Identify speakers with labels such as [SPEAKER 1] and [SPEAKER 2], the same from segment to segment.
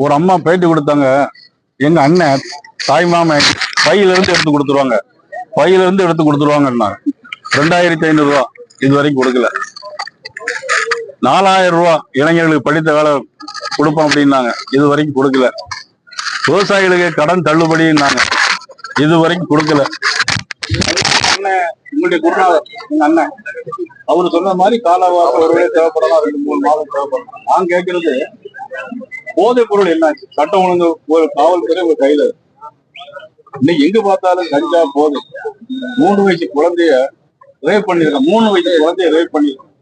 [SPEAKER 1] ஒரு அம்மா பேட்டி கொடுத்தாங்க, எங்க அண்ணன் தாய் மாமன் பையில இருந்து எடுத்து கொடுத்துருவாங்க, பையில இருந்து எடுத்து கொடுத்துருவாங்கன்னா 2500 ரூபா இது வரைக்கும் கொடுக்கல. 4000 ரூபா இளைஞர்களுக்கு படித்த வேலை கொடுப்போம் அப்படின்னாங்க, இது வரைக்கும் கொடுக்கல. விவசாயிகளுக்கு கடன் தள்ளுபடினாங்க, இது வரைக்கும் கொடுக்கல. உங்களுடைய குருநாதர் எங்க அண்ணன் அவரு சொன்ன மாதிரி காலவாசம் ஒரு வேலை தேவைப்படலாம், 2-3 மாதம் தேவைப்படலாம். நான் கேட்கறது போதைப் பொருள் என்னாச்சு? சட்டம் ஒழுங்கு ஒரு காவல்துறை ஒரு கையில இன்னைக்கு எங்க பார்த்தாலும் கஞ்சா போதை. 3 வயசு குழந்தைய ரேப் பண்ணிருக்கான், 3 வயசு குழந்தைய ரேப் பண்ணிருக்கான்.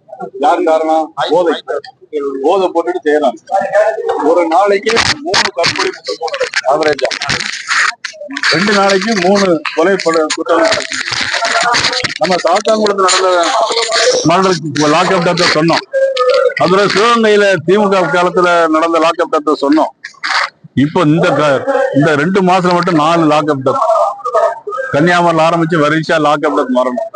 [SPEAKER 1] யாரு காரணம்? போதை. போதை போட்டுட்டு செய்யறாங்க. ஒரு நாளைக்கு 3 தற்கொலை குற்றம் ஆவரேஜா, 2 நாளைக்கு 3 கொலை குற்றம். நம்ம சாத்தாங்குளத்தில் நடந்த மரணத்துக்கு லாக்அப் டெத்தை சொன்னோம். அதுல சிவகங்கையில திமுக காலத்துல நடந்த லாக்அப் டெத்தை சொன்னோம். இப்போ இந்த 2 மாசத்துல மட்டும் 4 லாக்அப் டெத். கன்னியாகுமரியில் ஆரம்பிச்சு வரிசையா லாக்அப் டெத் மரணம்.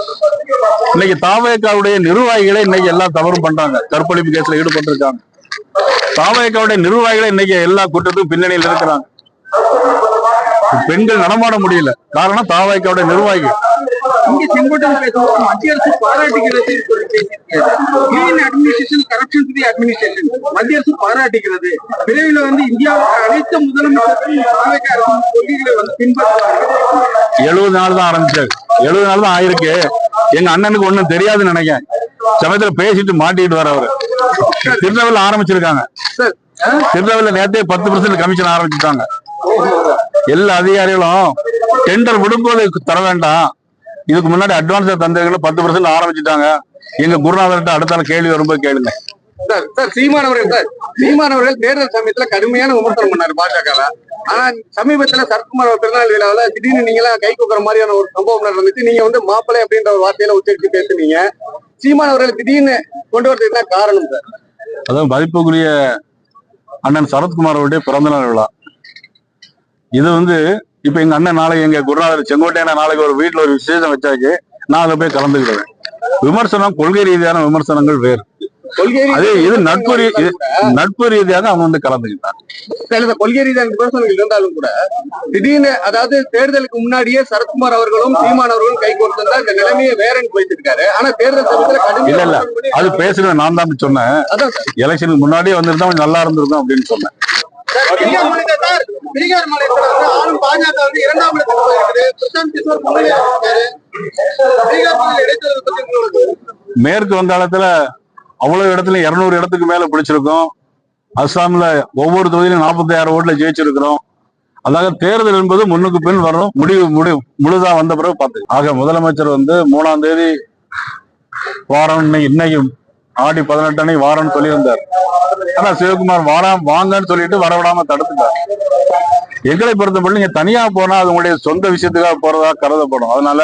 [SPEAKER 1] இன்னைக்கு தாவேக்காவுடைய நிர்வாகிகளே இன்னைக்கு எல்லா தவறும் பண்றாங்க, கற்பழிப்பு கேஸ்ல ஈடுபட்டிருக்காங்க. தாவேக்காவுடைய நிர்வாகிகளே இன்னைக்கு எல்லா குற்றத்துக்கும் பின்னணியில் இருக்கிறாங்க. பெண்கள் நடமாட முடியல, காரணம் தாவேக்காவுடைய நிர்வாகிகள்.
[SPEAKER 2] இங்க செங்கோட்டையன் மத்திய அரசு பாராட்டுகிறது, மத்திய அரசு பாராட்டுகிறது. விரைவில் இந்தியாவுக்கு அனைத்து முதலமைச்சர்களும் கொள்கைகளை பின்பற்ற
[SPEAKER 1] 70 நாள் தான் ஆரம்பிச்சாரு, 70 நாள் தான் ஆயிருக்கு. எங்க அண்ணனுக்கு ஒண்ணும் தெரியாதுன்னு நினைக்கிறேன். சமயத்துல பேசிட்டு மாட்டிட்டு வர அவரு. திருநெல்வேலியில் ஆரம்பிச்சிருக்காங்க, திருநெல்வேலியில் நேரத்தே 10% கமிஷன் ஆரம்பிச்சுட்டாங்க. எல்லா அதிகாரிகளும் டெண்டர் விடும்போது தர வேண்டாம், இதுக்கு முன்னாடி அட்வான்ஸா தந்தவங்களும் 10% ஆரம்பிச்சுட்டாங்க. எங்க குருநாதர்கிட்ட அடுத்த கேள்வி வரும்போது கேளுங்க.
[SPEAKER 2] சீமானவர்கள் தேர்தல் சமயத்துல கடுமையான விமர்சனம் பண்ணாரு பாஜக. ஆனா சமீபத்துல சரத்குமார் பிறந்தநாள் விழாவில திடீர்னு நீங்க எல்லாம் கை கூக்குற மாதிரியான ஒரு சம்பவம் நடந்துச்சு. நீங்க மாப்பிள்ளை அப்படின்ற ஒரு வார்த்தையில உச்சரித்து பேசுனீங்க. சீமானவர்கள் திடீர்னு கொண்டு வரதுக்கு தான் காரணம் சார்?
[SPEAKER 1] அதாவது மதிப்புக்குரிய அண்ணன் சரத்குமார் அவருடைய பிறந்தநாள் விழா இது. இப்ப எங்க அண்ணன் நாளைக்கு எங்க குருநாதர் செங்கோட்டையன நாளைக்கு ஒரு வீட்டுல ஒரு விசேஷம் வச்சாச்சு, நான் அதை போய் கலந்துக்கிடுவேன். விமர்சனம் கொள்கை ரீதியான விமர்சனங்கள் வேறு, அதே இது நட்பு ரீதியாக அவங்க கலந்துக்கிட்டாங்க.
[SPEAKER 2] கொள்கை ரீதியான விமர்சனங்கள் இருந்தாலும் கூட திடீர்னு, அதாவது தேர்தலுக்கு முன்னாடியே சரத்குமார் அவர்களும் சீமான் அவர்களும் கை கோர்த்தா இந்த நிலைமையை வேறன்னு போயிட்டு. ஆனா தேர்தல் சமயத்துல
[SPEAKER 1] இல்ல அது பேசுறது நான் தான் சொன்னேன். எலெக்ஷனுக்கு முன்னாடியே வந்திருந்தா கொஞ்சம் நல்லா இருந்திருக்கும் அப்படின்னு சொன்னேன்.
[SPEAKER 2] பீகார் மாநிலத்துல ஆளும் பாஜக 2ஆம் இடத்துல போயிருக்குது.
[SPEAKER 1] மேற்கு வங்காளத்துல அவ்வளவு இடத்துல 200 இடத்துக்கு மேல பிடிச்சிருக்கோம். அஸ்ஸாம்ல ஒவ்வொரு தொகுதியிலும் 46 ஓட்டுல ஜெயிச்சிருக்கிறோம். அதாவது தேர்தல் என்பது முன்னுக்கு பின் வரணும், முழுதா வந்த பிறகு பார்த்து. ஆக முதலமைச்சர் 3ஆம் தேதி வாரம், இன்னைக்கு ஆடி 18 அன்னைக்கு வாரம்னு சொல்லியிருந்தார். ஆனா சிவகுமார் வாங்கன்னு சொல்லிட்டு வரவிடாம தடுத்துட்டார். எங்களை பொறுத்தப்பட்டு நீங்க தனியா போனா அது உங்களுடைய சொந்த விஷயத்துக்காக போறதா கருதப்படும். அதனால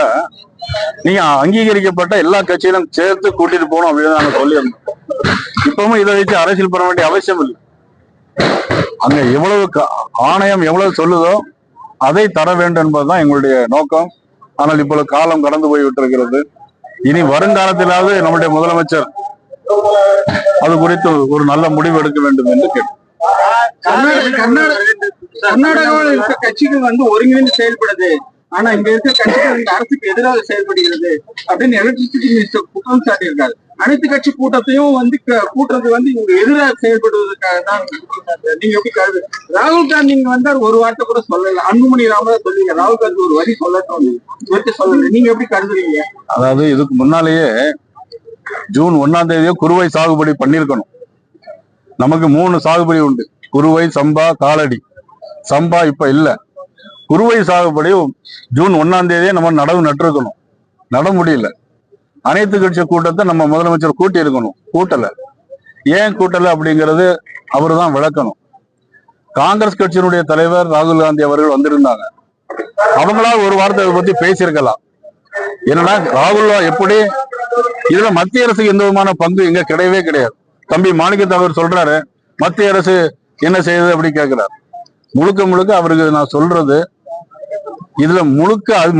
[SPEAKER 1] நீங்க அங்கீகரிக்கப்பட்ட எல்லா கட்சியிலும் சேர்த்து கூட்டிட்டு போகணும் அப்படின்னு நாங்க சொல்லியிருந்தோம். இப்பவும் இதை வச்சு அரசியல் பண்ண வேண்டிய அவசியம் இல்லை. அங்க எவ்வளவு ஆணையம் எவ்வளவு சொல்லுதோ அதை தர வேண்டும் என்பதுதான் எங்களுடைய நோக்கம். ஆனால் இப்பொழுது காலம் கடந்து போய் விட்டிருக்கிறது. இனி வருங்காலத்திலாவது நம்முடைய முதலமைச்சர் அது குறித்து ஒரு நல்ல முடிவு எடுக்க வேண்டும் என்று கேட்டோம்.
[SPEAKER 2] கர்நாடகாவில் இருக்க கட்சிகள் ஒருங்கிணைந்து செயல்படுது, ஆனா இங்க இருக்க கட்சிகள் இந்த அரசுக்கு எதிராக செயல்படுகிறது அப்படின்னு எலக்ட்ரிசிட்டி மினிஸ்டர் குற்றம் சாட்டியிருக்காரு. அனைத்து கட்சி கூட்டத்தையும் கூட்டுறது இவங்க எதிராக செயல்படுவதற்காக தான். நீங்க எப்படி கருது? ராகுல் காந்தி இங்க ஒரு வார்த்தை கூட சொல்லல. அன்புமணி ராமதாஸ் சொல்லுங்க, ராகுல் காந்தி ஒரு வரி சொல்லட்டும் சொல்லல. நீங்க எப்படி கருதுறீங்க?
[SPEAKER 1] அதாவது இதுக்கு முன்னாலேயே ஜூன் 1ஆம் தேதியே குறுவை சாகுபடி பண்ணிருக்கணும். நமக்கு 3 சாகுபடி உண்டு, குறுவை, சம்பா, காலடி. சம்பா இப்ப இல்ல. குறுவை சாகுபடி ஜூன் 1ஆம் தேதியே நம்ம நடவு நட்டிருக்கணும், நட முடியல. அனைத்து கட்சி கூட்டத்தை நம்ம முதலமைச்சர் கூட்டி இருக்கணும், கூட்டல. ஏன் கூட்டல அப்படிங்கிறது அவரு தான் விளக்கணும். காங்கிரஸ் கட்சியினுடைய தலைவர் ராகுல் காந்தி அவர்கள் வந்திருந்தாங்க, அவங்களா ஒரு வார்த்தை பத்தி பேசியிருக்கலாம். என்னன்னா ராகுல் எப்படி இதுல மத்திய அரசுக்கு எந்த விதமான பங்கு இங்க கிடையவே கிடையாது. தம்பி மாணிக்கத்தவர் சொல்றாரு மத்திய அரசு என்ன செய்யுது அப்படி கேட்கிறார். முழுக்க அவருக்கு நான் சொல்றது, இதுல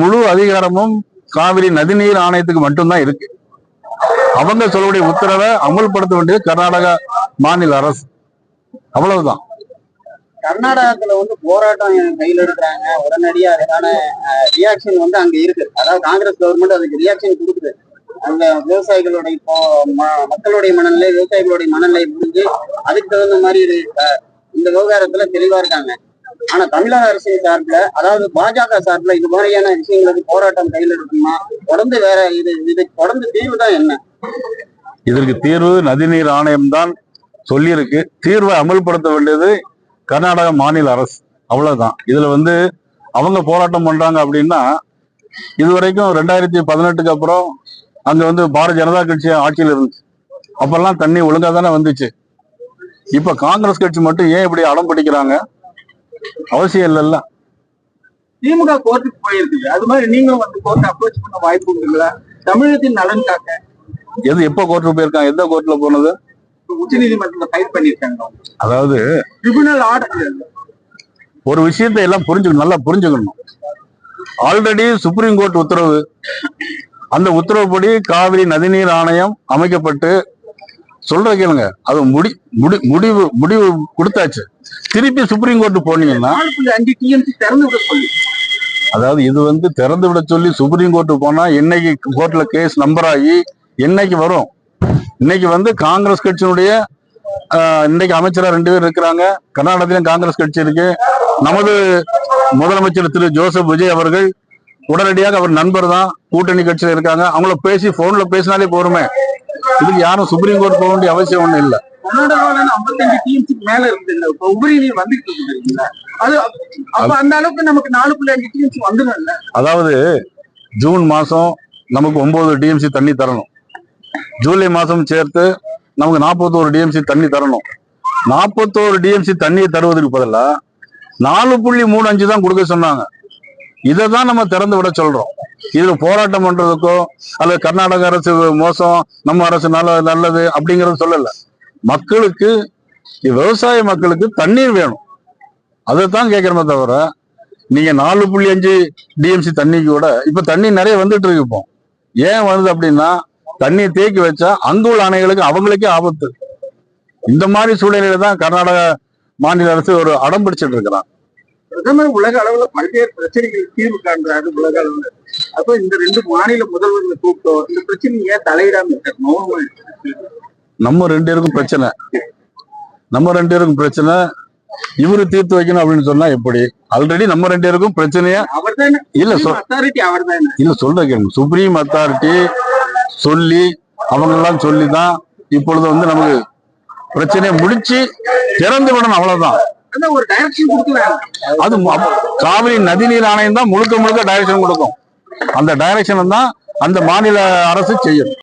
[SPEAKER 1] முழு அதிகாரமும் காவிரி நதிநீர் ஆணையத்துக்கு மட்டும்தான் இருக்கு. அவங்க சொல்லக்கூடிய உத்தரவை அமல்படுத்த வேண்டியது கர்நாடகா மாநில அரசு, அவ்வளவுதான்.
[SPEAKER 3] கர்நாடகத்துல வந்து போராட்டம் கையில் எடுக்கிறாங்க, உடனடியா அதுக்கான ரியாக்ஷன் வந்து அங்க இருக்கு. அதாவது காங்கிரஸ் கவர்மெண்ட் அதுக்கு ரியாக்ஷன் கொடுக்குது. அங்க விவசாயிகளுடைய இப்போ மக்களுடைய மனநிலை, விவசாயிகளுடைய மனநிலை புரிஞ்சு அதுக்கு தகுந்த மாதிரி இந்த விவகாரத்துல தெளிவா இருக்காங்க. ஆனா தமிழக அரசின் சார்பில், அதாவது பாஜக சார்பில் இது மாதிரியான விஷயங்களுக்கு போராட்டம் கையில் எடுக்குமா, தொடர்ந்து வேற இது தொடர்ந்து தீர்வு தான் என்ன?
[SPEAKER 1] இதற்கு தீர்வு நதிநீர் ஆணையம் தான் சொல்லியிருக்கு. தீர்வை அமல்படுத்த வேண்டியது கர்நாடக மாநில அரசு, அவ்வளவுதான். இதுல வந்து அவங்க போராட்டம் பண்றாங்க அப்படின்னா, இதுவரைக்கும் 2018க்கு அப்புறம் அங்க வந்து பாரதிய ஜனதா கட்சி ஆட்சியில் இருந்துச்சு. அப்பெல்லாம் தண்ணி ஒழுங்கா தானே வந்துச்சு. இப்ப காங்கிரஸ் கட்சி மட்டும் ஏன் இப்படி அடம் பிடிக்கிறாங்க? அவசியம் இல்லைல்ல.
[SPEAKER 2] திமுக கோர்ட்டுக்கு போயிருக்கு, அது மாதிரி நீங்களும் வந்து கோர்ட் அப்ரோச் பண்ண வாய்ப்பு உண்டுங்களா தமிழகத்தின் நலன் காக்க?
[SPEAKER 1] எது எப்ப கோர்ட்டுக்கு போயிருக்காங்க? எந்த கோர்ட்ல போனது?
[SPEAKER 2] உச்ச நீதிமன்றத்தில் ஃபைல் பண்ணிருக்காங்க.
[SPEAKER 1] அதாவது
[SPEAKER 2] ட்ரிபியூனல் ஆர்டர்.
[SPEAKER 1] ஒரு விஷயத்தை எல்லாம் நல்லா புரிஞ்சுக்கணும். ஆல்ரெடி சுப்ரீம் கோர்ட் உத்தரவு, அந்த உத்தரவுப்படி காவிரி நதிநீர் ஆணையம் அமைக்கப்பட்டு சொல்ற கேளுங்க, அது முடிவு கொடுத்தாச்சு. திருப்பி சுப்ரீம் கோர்ட் போனீங்கன்னா,
[SPEAKER 2] 4.5 TMC திறந்து விட சொல்லி,
[SPEAKER 1] அதாவது இது வந்து திறந்து விட சொல்லி சுப்ரீம் கோர்ட்டு போனா என்னைக்கு கோர்ட்ல கேஸ் நம்பர் ஆகி என்னைக்கு வரும்? இன்னைக்கு வந்து காங்கிரஸ் கட்சியினுடைய இன்னைக்கு அமைச்சரா 2 பேர் இருக்கிறாங்க. கர்நாடகத்திலும் காங்கிரஸ் கட்சி இருக்கு. நமது முதலமைச்சர் திரு ஜோசப் விஜய் அவர்கள் உடனடியாக அவர் நண்பர் தான், கூட்டணி கட்சியில இருக்காங்க. அவங்கள பேசி போன்ல பேசினாலே போருமே. இதுக்கு யாரும் சுப்ரீம் கோர்ட் போக வேண்டிய அவசியம் ஒண்ணும் இல்லை.
[SPEAKER 2] கர்நாடகாவில 55 TMC மேல இருக்குது. இப்ப உபரி நீர் வந்துட்டு இருக்குங்களா? அது அப்ப அந்த அளவுக்கு நமக்கு 4.5 TMC வந்துடும்.
[SPEAKER 1] அதாவது ஜூன் மாசம் நமக்கு 9 TMC தண்ணி தரணும். ஜூலை மாசம் சேர்த்து நமக்கு 41 TMC தண்ணி தரணும். 41 TMC தண்ணியை தருவதற்கு பதிலா 4.35 தான் கொடுக்க சொன்னாங்க. இதை தான் நம்ம திறந்து விட சொல்றோம். இதுல போராட்டம் பண்றதுக்கோ அல்லது கர்நாடக அரசு மோசம், நம்ம அரசு நல்லது அப்படிங்கறது சொல்லல. மக்களுக்கு, விவசாய மக்களுக்கு தண்ணீர் வேணும், அதைத்தான் கேட்கிறோமே தவிர, நீங்க 4.5 TMC தண்ணி கூட இப்ப தண்ணி நிறைய வந்துட்டு இருக்கு. இப்போ ஏன் வருது அப்படின்னா, தண்ணி தேக்கி வச்சா அங்குள்ள அணைகளுக்கு அவங்களுக்கே ஆபத்து. இந்த மாதிரி சூழ்நிலையில தான் கர்நாடக மாநில அரசு ஒரு அடம் பிடிச்சிட்டு இருக்கிறான்.
[SPEAKER 2] பிரதமர் உலக அளவுல பல்வேறு பிரச்சனைகளுக்கு தீர்வு காண்றாரு உலக அளவுல. அப்ப இந்த 2 மாநில முதல்வர்களை கூப்பிட்டோம், இந்த பிரச்சனை ஏன் தலையிடாம இருக்காரு?
[SPEAKER 1] நம்ம 2 பேருக்கும் பிரச்சனை, இவரு தீர்த்து வைக்கணும் அப்படின்னு சொன்னா எப்படி? ஆல்ரெடி நம்ம 2 பேருக்கும் பிரச்சனையா இல்ல சொல்ற கேளுங்க. சுப்ரீம் அத்தாரிட்டி சொல்லி அவங்க எல்லாம் சொல்லிதான் இப்பொழுது வந்து நமக்கு பிரச்சனையை முடிச்சு திறந்து விடணும், அவ்வளவுதான்.
[SPEAKER 2] ஒரு டைரக்ஷன் கொடுக்கலாம்.
[SPEAKER 1] அது காவிரி நதிநீர் ஆணையம் தான் முழுக்க டைரக்ஷன் கொடுக்கும். அந்த டைரக்ஷன் தான் அந்த மாநில அரசு செய்யும்.